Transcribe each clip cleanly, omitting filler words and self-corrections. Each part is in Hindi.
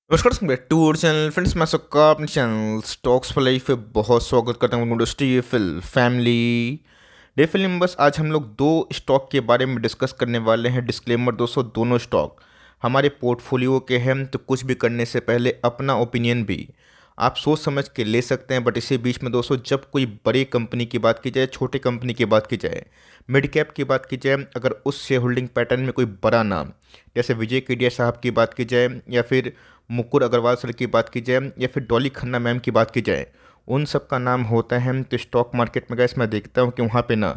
नमस्कार टू और चैनल फ्रेंड्स, मैं सबका अपने चैनल स्टॉक्स फॉर लाइफ पे बहुत स्वागत करता हूँ। इंडस्ट्री फिल फैमिली डे फिल्म बस आज हम लोग दो स्टॉक के बारे में डिस्कस करने वाले हैं। डिस्क्लेमर दोस्तों, दोनों स्टॉक हमारे पोर्टफोलियो के हैं, तो कुछ भी करने से पहले अपना ओपिनियन भी आप सोच समझ के ले सकते हैं। बट इसी बीच में दोस्तों, जब कोई बड़ी कंपनी की बात की जाए, छोटे कंपनी की बात की जाए, मिड कैप की बात की जाए, अगर उस शेयर होल्डिंग पैटर्न में कोई बड़ा नाम जैसे विजय केडिया साहब की बात की जाए, या फिर मुकुर अग्रवाल सर की बात की जाए, या फिर डॉली खन्ना मैम की बात की जाए, उन सब का नाम होता है, तो स्टॉक मार्केट में गैस मैं देखता हूँ कि वहाँ पे ना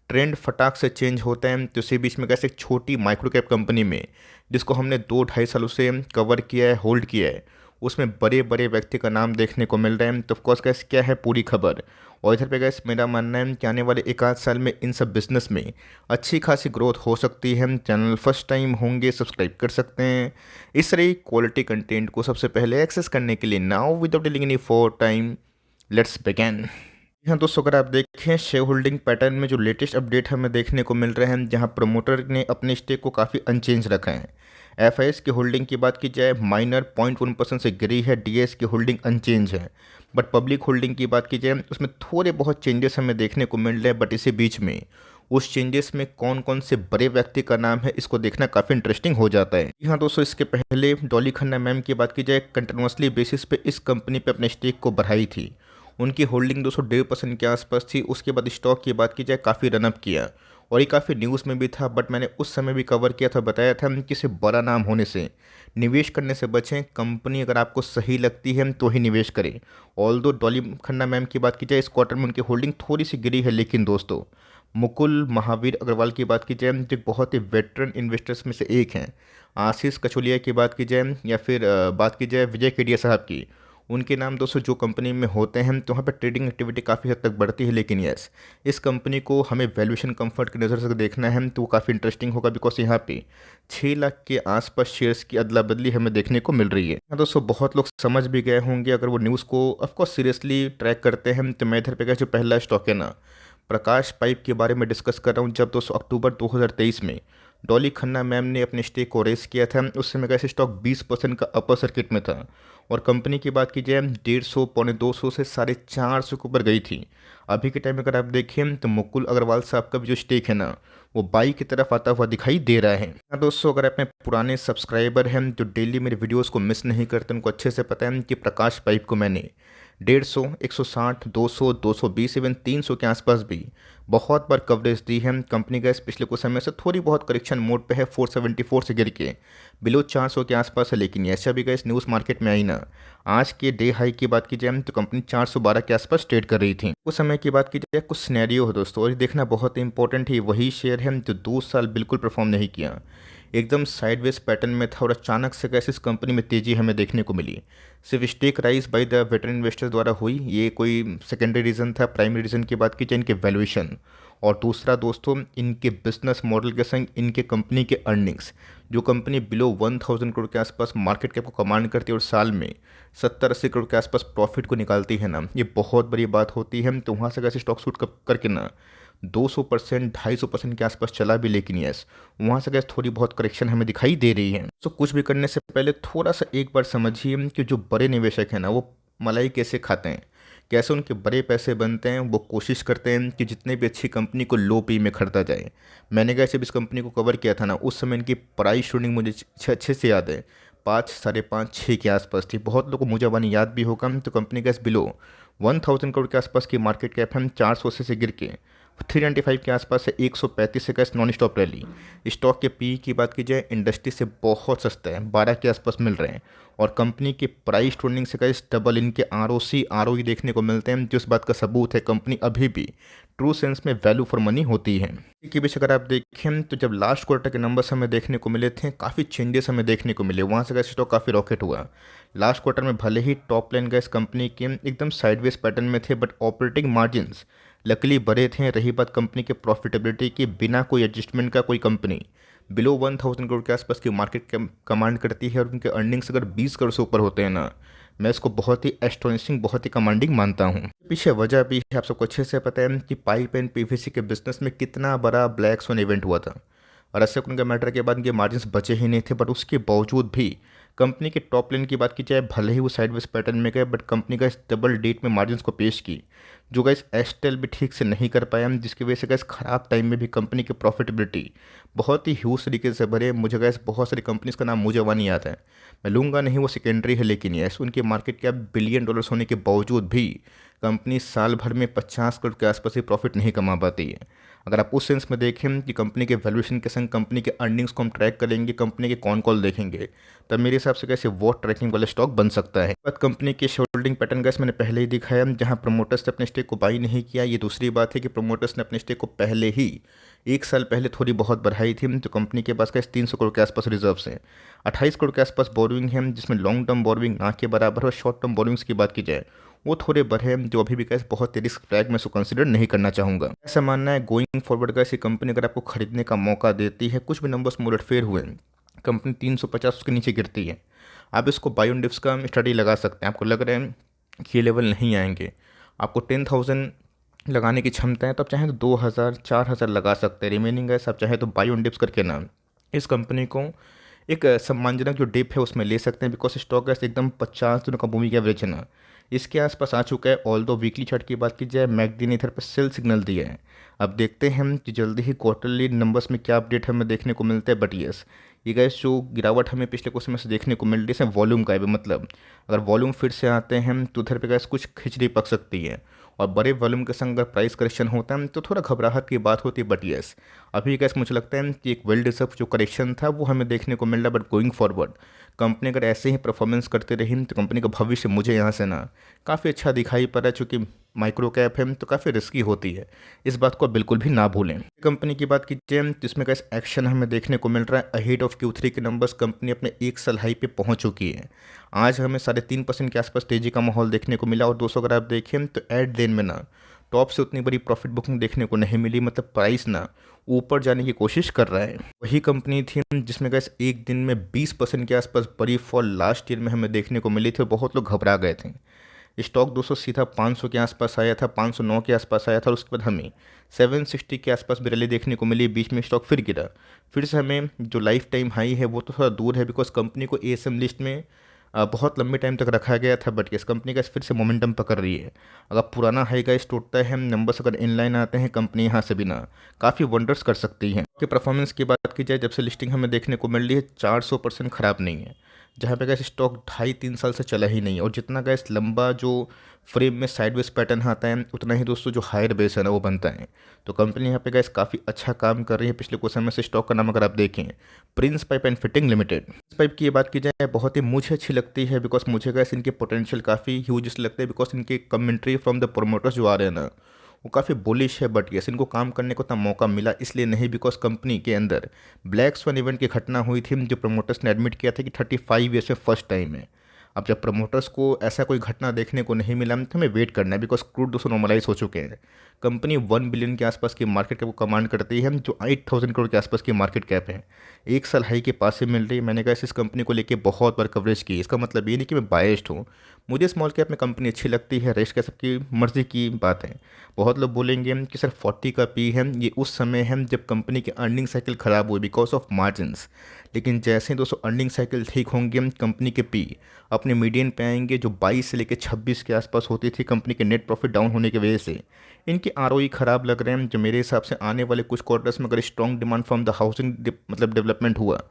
ट्रेंड फटाक से चेंज होता है। तो इसी बीच में गैस एक छोटी माइक्रो कैप कंपनी में, जिसको हमने 2-2.5 सालों से कवर किया है, होल्ड किया है, उसमें बड़े बड़े व्यक्ति का नाम देखने को मिल रहा है। तो ऑफकोर्स गैस क्या है पूरी खबर, और इधर पे गैस मेरा मानना है कि आने वाले 1 आध साल में इन सब बिजनेस में अच्छी खासी ग्रोथ हो सकती है। चैनल फर्स्ट टाइम होंगे सब्सक्राइब कर सकते हैं इस तरह क्वालिटी कंटेंट को सबसे पहले एक्सेस करने के लिए। Now without dealing any for time, let's begin. हाँ दोस्तों, अगर आप देखें शेयर होल्डिंग पैटर्न में जो लेटेस्ट अपडेट हमें देखने को मिल रहे हैं, जहां प्रमोटर ने अपने स्टेक को काफ़ी अनचेंज रखा है। एफआईएस की होल्डिंग की बात की जाए, माइनर 0.1% से गिरी है। डीएस की होल्डिंग अनचेंज है। बट पब्लिक होल्डिंग की बात की जाए, उसमें थोड़े बहुत चेंजेस हमें देखने को मिल रहे हैं। बट इसी बीच में उस चेंजेस में कौन कौन से बड़े व्यक्ति का नाम है, इसको देखना काफ़ी इंटरेस्टिंग हो जाता है। जी हाँ दोस्तों, इसके पहले डॉली खन्ना मैम की बात की जाए, कंटिन्यूसली बेसिस पे इस कंपनी पे अपने स्टेक को बढ़ाई थी। उनकी होल्डिंग 200-1.5% के आसपास थी। उसके बाद स्टॉक की बात की जाए, काफ़ी रनअप किया और ये काफ़ी न्यूज़ में भी था। बट मैंने उस समय भी कवर किया था, बताया था कि इसे बड़ा नाम होने से निवेश करने से बचें। कंपनी अगर आपको सही लगती है तो ही निवेश करें। ऑल दो डॉली खन्ना मैम की बात की जाए, इस क्वार्टर में उनकी होल्डिंग थोड़ी सी गिरी है, लेकिन दोस्तों मुकुल महावीर अग्रवाल की बात की जाए, जो एक बहुत ही वेटरन इन्वेस्टर्स में से एक हैं, आशीष कचोलिया की बात की जाए, या फिर बात की जाए विजय केडिया साहब की, उनके नाम दोस्तों जो कंपनी में होते हैं, तो वहाँ पर ट्रेडिंग एक्टिविटी काफ़ी हद तक बढ़ती है। लेकिन यस, इस कंपनी को हमें वैल्यूएशन कंफर्ट की नज़र से देखना है, तो वो काफ़ी इंटरेस्टिंग होगा, बिकॉज यहाँ पे 6 लाख के आसपास शेयर्स की अदला बदली हमें देखने को मिल रही है। हाँ दोस्तों, बहुत लोग समझ भी गए होंगे अगर वो न्यूज़ को ऑफकोर्स सीरियसली ट्रैक करते हैं। तो मैं इधर पे जो पहला स्टॉक है ना, प्रकाश पाइप के बारे में डिस्कस कर रहा हूँ। जब दोस्तों अक्टूबर 2023 में डॉली खन्ना मैम ने अपने स्टेक को रेस किया था, उस समय का स्टॉक 20% का अपर सर्किट में था। और कंपनी की बात की जाए, 150 पौने 200 से 450 के ऊपर गई थी। अभी के टाइम में अगर आप देखें तो मुकुल अग्रवाल साहब का भी जो स्टेक है ना, वो बाई की तरफ आता हुआ दिखाई दे रहा है। हाँ दोस्तों, अगर अपने पुराने सब्सक्राइबर हैं जो डेली मेरे वीडियोस को मिस नहीं करते, उनको अच्छे से पता है कि प्रकाश पाइप को मैंने 150, 160, 200, 220, इवन 300 के आसपास भी बहुत बार कवरेज दी है। कंपनी का इस पिछले कुछ समय से थोड़ी बहुत करेक्शन मोड पे है, 474 से गिर के बिलो 400 के आसपास है। लेकिन ऐसा भी गैस न्यूज़ मार्केट में आई ना, आज के डे हाई की बात की जाए तो कंपनी 412 के आसपास ट्रेड कर रही थी। उस समय की बात की जाए, कुछ सिनेरियो है दोस्तों, और ये देखना बहुत इंपॉर्टेंट है। वही शेयर है जो 2 साल बिल्कुल परफॉर्म नहीं किया, एकदम साइडवेज पैटर्न में था, और अचानक से कैसे इस कंपनी में तेज़ी हमें देखने को मिली। सिर्फ stake rise by the veteran investor द्वारा हुई, ये कोई सेकेंडरी रीज़न था। प्राइमरी रीज़न की बात की जाए, इनके वैल्यूएशन, और दूसरा दोस्तों इनके बिजनेस मॉडल के संग इनके कंपनी के अर्निंग्स। जो कंपनी बिलो 1000 करोड़ के आसपास मार्केट कैप को कमांड करती है और साल में 70-80 करोड़ के आसपास प्रॉफिट को निकालती है ना, ये बहुत बड़ी बात होती है। तो वहाँ से कैसे स्टॉक शूट करके ना 200%, 250% के आसपास चला भी। लेकिन यस, वहाँ से गैस थोड़ी बहुत करेक्शन हमें दिखाई दे रही है। तो कुछ भी करने से पहले थोड़ा सा एक बार समझिए कि जो बड़े निवेशक हैं ना, वो मलाई कैसे खाते हैं, कैसे उनके बड़े पैसे बनते हैं। वो कोशिश करते हैं कि जितने भी अच्छी कंपनी को लो पी में खरीदा जाए। मैंने गैस जब इस कंपनी को कवर किया था ना, उस समय इनकी प्राइस शूटिंग मुझे अच्छे से याद है, 5, 5.5, 6 के आसपास थी। बहुत लोगों को मुझे वानी याद भी होगा। तो कंपनी गैस बिलो 1000 करोड़ के आसपास की मार्केट कैप है, 400 से गिर के 395 के आसपास है, 135 से gas non stop rally. Stock के पी की बात की जाए, इंडस्ट्री से बहुत सस्ता है, 12 के आसपास मिल रहे हैं। और कंपनी के प्राइस टूर्निंग से गैस डबल इनके आरओसी आरओई देखने को मिलते हैं, जो इस बात का सबूत है कंपनी अभी भी ट्रू सेंस में वैल्यू फॉर मनी होती है। के बीच अगर आप देखें तो जब लास्ट क्वार्टर के नंबर्स हमें देखने को मिले थे, काफ़ी चेंजेस हमें देखने को मिले। वहाँ से गैस स्टॉक काफ़ी रॉकेट हुआ। लास्ट क्वार्टर में भले ही टॉप लाइन गैस कंपनी के एकदम साइडवेज पैटर्न में थे, बट ऑपरेटिंग मार्जिन्स लकीली बड़े थे। रही बात कंपनी के प्रॉफिटेबिलिटी की, बिना कोई एडजस्टमेंट का कोई कंपनी बिलो 1000 करोड़ के आसपास की मार्केट कमांड करती है, और उनके अर्निंग्स अगर 20 करोड़ से ऊपर होते हैं ना, मैं इसको बहुत ही एस्टोनिशिंग, बहुत ही कमांडिंग मानता हूँ। पीछे वजह भी है, आप सबको अच्छे से पता है कि पाइप एंड पीवीसी के बिजनेस में कितना बड़ा ब्लैक स्वन इवेंट हुआ था। और ऐसे उनके मैटर के बाद इनके मार्जिन्स बचे ही नहीं थे, बट उसके बावजूद भी कंपनी के टॉप लाइन की बात की जाए, भले ही वो साइडवेज पैटर्न में गए, बट कंपनी का इस डबल डेट में मार्जिन्स को पेश की, जो गाइस एस्टेल भी ठीक से नहीं कर पाया, जिसकी वजह से गाइस ख़राब टाइम में भी कंपनी की प्रॉफिटेबिलिटी बहुत ही ह्यूज तरीके से भरे। मुझे गाइस बहुत सारी कंपनीज का नाम मुझे नहीं आता है, मैं लूँगा नहीं, वो सेकेंडरी है, लेकिन यस उनकी मार्केट कैप बिलियन डॉलर्स होने के बावजूद भी कंपनी साल भर में 50 करोड़ के आसपास ही प्रॉफिट नहीं कमा पाती है। अगर आप उस सेंस में देखें कि कंपनी के वैल्यूएशन के संग कंपनी के अर्निंग्स को हम ट्रैक करेंगे, कंपनी के कौन कॉल देखेंगे, तब मेरे हिसाब से कैसे वो ट्रैकिंग वाला स्टॉक बन सकता है। बात कंपनी के होल्डिंग पैटर्न गैस मैंने पहले ही दिखाया, जहां प्रमोटर्स ने अपने स्टेक को बाई नहीं किया। ये दूसरी बात है कि प्रमोटर्स ने अपने स्टेक को पहले ही 1 साल पहले थोड़ी बहुत बढ़ाई थी, तो कंपनी के पास कैसे 300 करोड़ के आसपास रिजर्व्स हैं, 28 करोड़ के आसपास बोरिंग है, जिसमें लॉन्ग टर्म बोरिंग ना के बराबर और शॉर्ट टर्म बोरिंग्स की बात की जाए वो थोड़े बढ़े हैं, जो अभी भी कैसे बहुत रिस्क फ्लैग में उसको कंसिडर नहीं करना चाहूँगा। ऐसा मानना है गोइंग फॉरवर्ड का ऐसी कंपनी अगर आपको खरीदने का मौका देती है, कुछ भी नंबर्स में उलटफेर हुए, कंपनी 350 के नीचे गिरती है, आप इसको बाय ऑन डिप्स का स्टडी लगा सकते हैं। आपको लग रहा है कि ये लेवल नहीं आएंगे, आपको 10,000 लगाने की क्षमता है, तो आप चाहें तो 2,000 4,000 लगा सकते हैं। रिमेनिंग है आप चाहे तो बाय ऑन डिप्स करके ना इस कंपनी को एक सम्मानजनक जो डिप है उसमें ले सकते हैं, बिकॉज स्टॉक ऐसे एकदम 50 दिनों का मूविंग एवरेज है ना इसके आसपास आ चुका है। ऑल दो वीकली चार्ट की बात की जाए, मैकडी ने इधर पर सेल सिग्नल दिया है। अब देखते हैं हम कि जल्दी ही क्वार्टरली नंबर्स में क्या अपडेट हमें देखने को मिलता है। बट यस ये गाइस जो गिरावट हमें पिछले कुछ समय से देखने को मिल रही है वॉल्यूम का है, मतलब अगर वॉल्यूम फिर से आते हैं तो उधर पे गाइस कुछ खिचड़ी पक सकती है, और बड़े वॉल्यूम के संग अगर प्राइस करेक्शन होता है तो थोड़ा घबराहट की बात होती है। बट यस अभी गैस मुझे लगता है कि एक वेल डिजर्व जो करेक्शन था वो हमें देखने को मिल रहा है। बट गोइंग फॉरवर्ड कंपनी अगर ऐसे ही परफॉर्मेंस करते रही तो कंपनी का भविष्य मुझे यहाँ से ना काफ़ी अच्छा दिखाई पड़ रहा है, चूँकि माइक्रो कैप है तो काफ़ी रिस्की होती है, इस बात को बिल्कुल भी ना भूलें। कंपनी की बात कीजिए जिसमें का एक्शन हमें देखने को मिल रहा है अहेड ऑफ Q3 के नंबर्स, कंपनी अपने 1 साल हाई पे पहुंच चुकी है। आज हमें 3.5% के आसपास तेजी का माहौल देखने को मिला, और दोस्तों अगर आप देखें तो एट दिन में ना टॉप से उतनी बड़ी प्रॉफिट बुकिंग देखने को नहीं मिली, मतलब प्राइस ना ऊपर जाने की कोशिश कर रहा है। वही कंपनी थी जिसमें गैस एक दिन में 20% के आसपास बड़ी फॉल लास्ट ईयर में हमें देखने को मिली थी, और बहुत लोग घबरा गए थे। स्टॉक 200 सीधा 500 के आसपास आया था, 509 के आसपास आया था, और उसके बाद हमें 760 के आसपास भी रैली देखने को मिली। बीच में स्टॉक फिर गिरा, फिर से हमें जो लाइफ टाइम हाई है वो तो थोड़ा दूर है, बिकॉज कंपनी को ASM लिस्ट में बहुत लंबे टाइम तक रखा गया था। बट इस कंपनी का फिर से मोमेंटम पकड़ रही है। अगर पुराना हाई गाइस टूटता है, नंबर्स अगर इनलाइन आते हैं, कंपनी यहाँ से भी ना काफ़ी वंडर्स कर सकती है। कि परफॉर्मेंस की बात की जाए, जब से लिस्टिंग हमें देखने को मिल रही है 400% ख़राब नहीं है, जहाँ पे गैस स्टॉक 2.5-3 साल से चला ही नहीं है। और जितना गैस लंबा जो फ्रेम में साइडवेज पैटर्न आता है, उतना ही दोस्तों जो हायर बेस है ना वो बनता है। तो कंपनी यहाँ पे गैस काफ़ी अच्छा काम कर रही है पिछले कुछ समय से। स्टॉक का नाम अगर आप देखें, Prince pipe and fitting limited. Prince pipe की बात की जाए बहुत ही मुझे अच्छी लगती है, बिकॉज मुझे गैस इनके पोटेंशियल काफ़ी ह्यूज लगते हैं, बिकॉज इनके कमेंट्री फ्रॉम द प्रोमोटर्स जो आ रहे हैं ना वो काफ़ी बुलिश है। बट यस इनको काम करने को इतना मौका मिला इसलिए नहीं, बिकॉज कंपनी के अंदर ब्लैक स्वैन इवेंट की घटना हुई थी, जो प्रमोटर्स ने एडमिट किया था कि 35 ईयर्स में फर्स्ट टाइम है। अब जब प्रमोटर्स को ऐसा कोई घटना देखने को नहीं मिला तो हमें वेट करना है, बिकॉज क्रूड 200 नॉर्मलाइज हो चुके हैं। कंपनी 1 बिलियन के आसपास की मार्केट कैप को कमांड करती है, जो 8,000 करोड़ के आसपास की मार्केट कैप है। 1 साल हाई के पास से मिल रही है। मैंने कहा इस कंपनी को लेके बहुत बार कवरेज की, इसका मतलब ये नहीं कि मैं बायस्ड हूँ, मुझे स्मॉल कैप में कंपनी अच्छी लगती है। रेस्ट का सबकी मर्जी की बात है। बहुत लोग बोलेंगे कि सर 40 का पी है, ये उस समय है जब कंपनी की अर्निंग साइकिल ख़राब हुई बिकॉज ऑफ मार्जिन्स। लेकिन जैसे ही दोस्तों अर्निंग साइकिल ठीक होंगे, कंपनी के पी अपने मीडियन पे आएंगे, जो 22 से लेकर 26 के आसपास होती थी। कंपनी के नेट प्रॉफिट डाउन होने की वजह से इनके ROE ख़राब लग रहे हैं, जो मेरे हिसाब से आने वाले कुछ क्वार्टर्स में अगर strong demand from the housing मतलब डेवलपमेंट हुआ,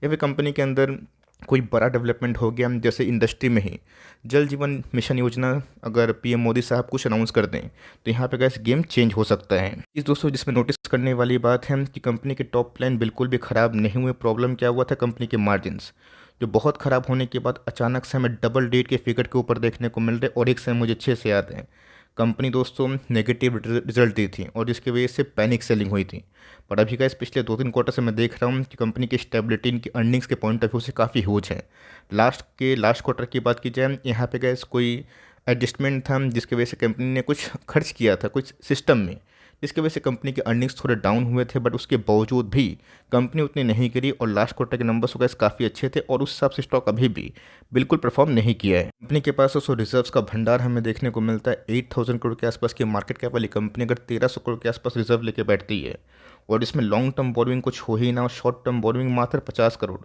या फिर कंपनी के अंदर कोई बड़ा डेवलपमेंट हो गया, जैसे इंडस्ट्री में ही जल जीवन मिशन योजना अगर PM मोदी साहब कुछ अनाउंस कर दें तो यहाँ पे गैस गेम चेंज हो सकता है। इस दोस्तों जिसमें नोटिस करने वाली बात है कि कंपनी के टॉप लाइन बिल्कुल भी ख़राब नहीं हुए। प्रॉब्लम क्या हुआ था, कंपनी के मार्जिन्स जो बहुत ख़राब होने के बाद अचानक से हमें डबल डेट के फिगर के ऊपर देखने को मिल रहे। और एक समय मुझे अच्छे से याद है, कंपनी दोस्तों नेगेटिव रिजल्ट दी थी और जिसकी वजह से पैनिक सेलिंग हुई थी। पर अभी का इस पिछले 2-3 क्वार्टर से मैं देख रहा हूँ कि कंपनी की स्टेबिलिटी इनकी अर्निंग्स के पॉइंट ऑफ व्यू से काफ़ी ह्यूज है। लास्ट क्वार्टर की बात की जाए, यहाँ पे गैस कोई एडजस्टमेंट था जिसकी वजह से कंपनी ने कुछ खर्च किया था कुछ सिस्टम में, जिसकी वजह से कंपनी के अर्निंग्स थोड़े डाउन हुए थे। बट उसके बावजूद भी कंपनी उतनी नहीं गिरी और लास्ट क्वार्टर के नंबर्स गैस काफ़ी अच्छे थे, और उस हिसाब से स्टॉक अभी भी बिल्कुल परफॉर्म नहीं किया है। कंपनी के पास उसको रिजर्व्स का भंडार हमें देखने को मिलता है। 8,000 करोड़ के आसपास की मार्केट कैप वाली कंपनी अगर 1,300 करोड़ के आसपास रिजर्व लेके बैठती है, और इसमें लॉन्ग टर्म बोरोइंग कुछ हो ही ना, और शॉर्ट टर्म बोरोइंग मात्र 50 करोड़।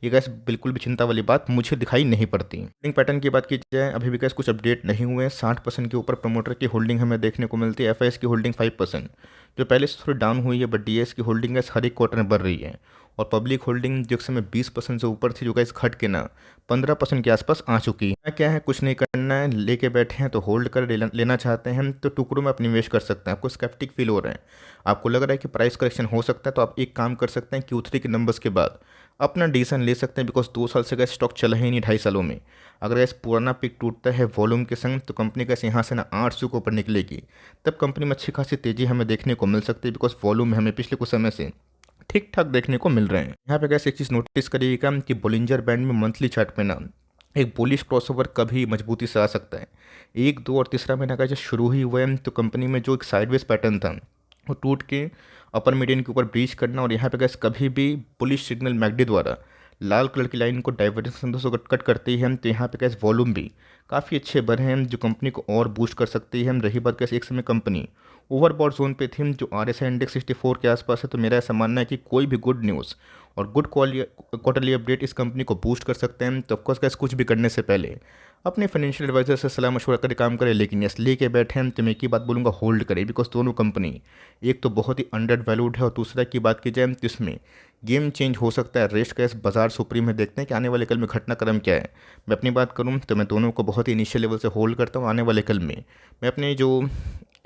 ये गैस बिल्कुल भी चिंता वाली बात मुझे दिखाई नहीं पड़ती। होल्डिंग पैटर्न की बात की जाए, अभी भी गैस कुछ अपडेट नहीं हुए हैं। 60% के ऊपर प्रमोटर की होल्डिंग हमें देखने को मिलती है। एफ की होल्डिंग 5%, जो पहले से थोड़ी डाउन हुई है, बट डी की होल्डिंग गैस हर एक क्वार्टर में बढ़ रही है। और पब्लिक होल्डिंग जो एक समय 20% से ऊपर थी, जो गैस घट के ना 15% के आसपास आ चुकी है। क्या है, कुछ नहीं करना है, लेके बैठे हैं तो होल्ड कर लेना चाहते हैं तो टुकड़ों में अपनी निवेश कर सकते हैं। आपको स्केप्टिक फील हो रहे हैं, आपको लग रहा है कि प्राइस करेक्शन हो सकता है, तो आप एक काम कर सकते हैं, Q3 के नंबर्स के बाद अपना डिसीजन ले सकते हैं। बिकॉज 2 साल से गैस स्टॉक चला ही नहीं, 2.5 सालों में। अगर गैस पुराना पिक टूटता है वॉल्यूम के संग, तो कंपनी गैस यहाँ से ना 800 के ऊपर निकलेगी, तब कंपनी में अच्छी खासी तेजी हमें देखने को मिल सकती है। बिकॉज वॉल्यूम हमें पिछले कुछ समय से ठीक ठाक देखने को मिल रहे हैं। यहाँ पे गैस एक चीज़ नोटिस करिएगा कि बोलिंजर बैंड में मंथली चार्ट पे ना एक बुलिश क्रॉसओवर कभी मजबूती से आ सकता है। 1, 2 और तीसरा महीना का जब शुरू ही हुआ है, तो कंपनी में जो एक साइडवेज पैटर्न था वो टूट के अपर मीडियन के ऊपर ब्रीच करना, और यहाँ पे गैस कभी भी बुलिश सिग्नल मैगडी द्वारा लाल कलर की लाइन को डाइवर्जेंस से कट करती है, तो यहाँ पे गैस वॉल्यूम भी काफ़ी अच्छे बढ़े हैं, जो कंपनी को और बूस्ट कर सकती है। रही बात गैस एक समय कंपनी ओवरबॉट जोन पे थी, जो RSI इंडेक्स 64 के आसपास है, तो मेरा ऐसा मानना है कि कोई भी गुड न्यूज़ और गुड क्वार्टरली अपडेट इस कंपनी को बूस्ट कर सकते हैं। तो ऑफकोर्स गैस कुछ भी करने से पहले अपने फाइनेंशियल एडवाइजर से सलाह मशवरा करके काम करें। लेकिन यस, लेके बैठे हैं तो मैं एक ही बात बोलूँगा, होल्ड करें। बिकॉज दोनों कंपनी एक तो बहुत ही अंडर वैल्यूड है, और दूसरा की बात की जाए तो इसमें गेम चेंज हो सकता है। रेस्ट गैस बाजार सुप्रीम में देखते हैं कि आने वाले कल में घटनाक्रम क्या है। मैं अपनी बात करूं तो मैं दोनों को बहुत ही इनिशियल लेवल से होल्ड करता हूं। आने वाले कल में मैं अपने जो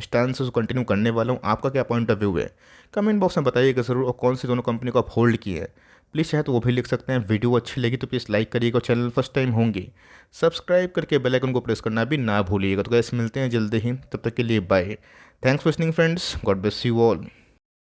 स्टैंड से कंटिन्यू करने वाला हूं। आपका क्या पॉइंट ऑफ व्यू है, कमेंट बॉक्स में बताइएगा ज़रूर। और कौन सी दोनों कंपनी को आप होल्ड किए हैं, प्लीज़ चाहे तो वो भी लिख सकते हैं। वीडियो अच्छी लगी तो प्लीज़ लाइक करिएगा, और चैनल फर्स्ट टाइम होंगे सब्सक्राइब करके बेल आइकन को प्रेस करना भी ना भूलिएगा। तो गैस मिलते हैं जल्दी ही, तब तक के लिए bye. Thanks for listening friends, God bless you all.